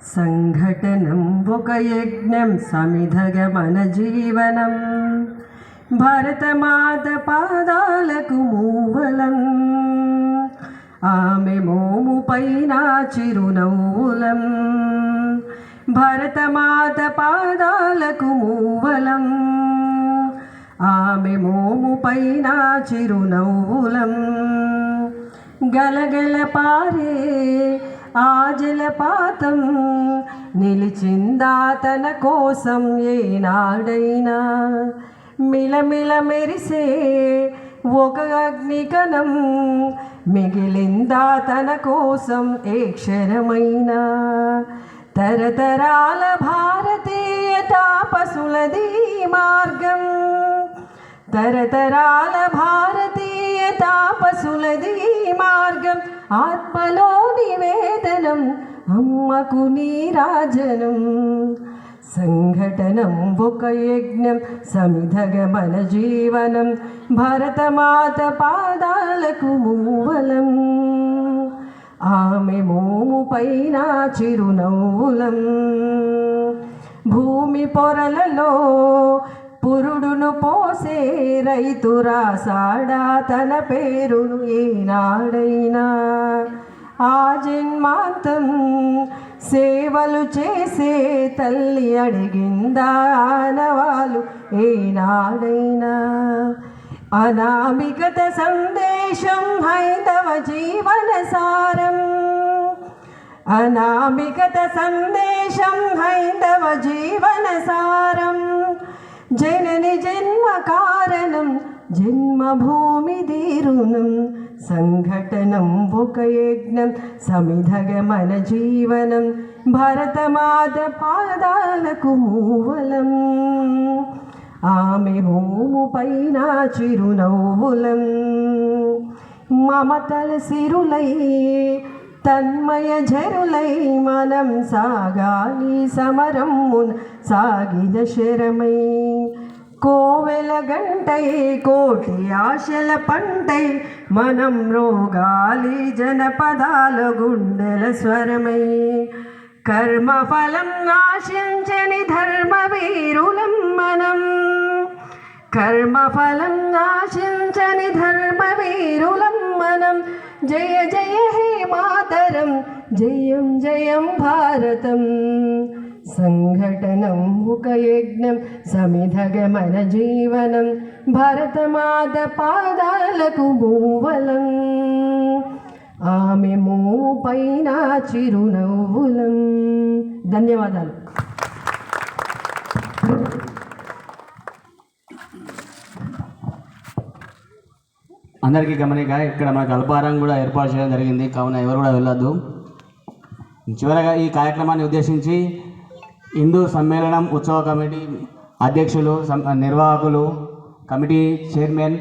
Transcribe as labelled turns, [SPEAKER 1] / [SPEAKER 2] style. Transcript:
[SPEAKER 1] సంఘటనం ఒక యజ్ఞం సమిధగ మన జీవనం భరతమాత పాదాలకు మూవలం ఆమె మోము పైన చిరునవ్వులం భరతమాత పాదాలకు మూవలం ఆమె మోము పైన చిరునవ్వులం గలగల పారే ఆ జలపాతం నిలిచిందా తన కోసం ఏనాడైనా మిలమిల మెరిసే ఒక అగ్నికణం మిగిలిందా తన కోసం ఏ క్షణమైనా తరతరాల భారతీయ తాపసులది మార్గం తరతరాల భారతీయ తాపసులది మార్గం ఆత్మలో నివేదనం అమ్మకు నీరాజనం సంఘటనం ఒక యజ్ఞం సమిధగ మన జీవనం భరతమాత పాదాలకు మూవలం ఆమె మోము పైన చిరునవ్వులం భూమి పొరలలో పురుడును పోసే రైతు రాసాడా తన పేరును ఏనాడైనా ఆ జన్మాంతం సేవలు చేసే తల్లి అడిగిందా ఆనవాలు ఏనాడైనా అనామికత సందేశం హైందవ జీవన సారం అనామికత సందేశం హైందవ జీవన సారం జనని జన్మ కారణం జన్మభూమి దీరుణం సంఘటనం ఒక యజ్ఞం సమిధగ మన జీవనం భరతమాత పాదాలకు మూవలం ఆమె మోము పైన చిరునవ్వులం మమతల సిరులై తన్మయ జరులై మనం సాగాలి సమరమున సాగిన శరమై కోవెల గంటై కోటి ఆశల పంటై మనం రోగాలి జనపదాల గుండెల స్వరమై కర్మఫలం ఆశించని ధర్మవీరులం మనం కర్మఫలం ఆశించని ధర్మవీరులం మనం జయ జయ హే మాతరం జయం జయం భారతం సంఘటనం ఒక యజ్ఞం సమిధగ మన జీవనం భరతమాత పాదాలకు మూవలం ఆమె మోము పైన చిరునవ్వులం. ధన్యవాదాలు.
[SPEAKER 2] అందరికీ గమనిక ఇక్కడ మనకు అల్పాహారం కూడా ఏర్పాటు చేయడం జరిగింది, కావున ఎవరు కూడా వెళ్ళొద్దు. చివరగా ఈ కార్యక్రమాన్ని ఉద్దేశించి హిందూ సమ్మేళనం ఉత్సవ కమిటీ అధ్యక్షులు, నిర్వాహకులు, కమిటీ చైర్మన్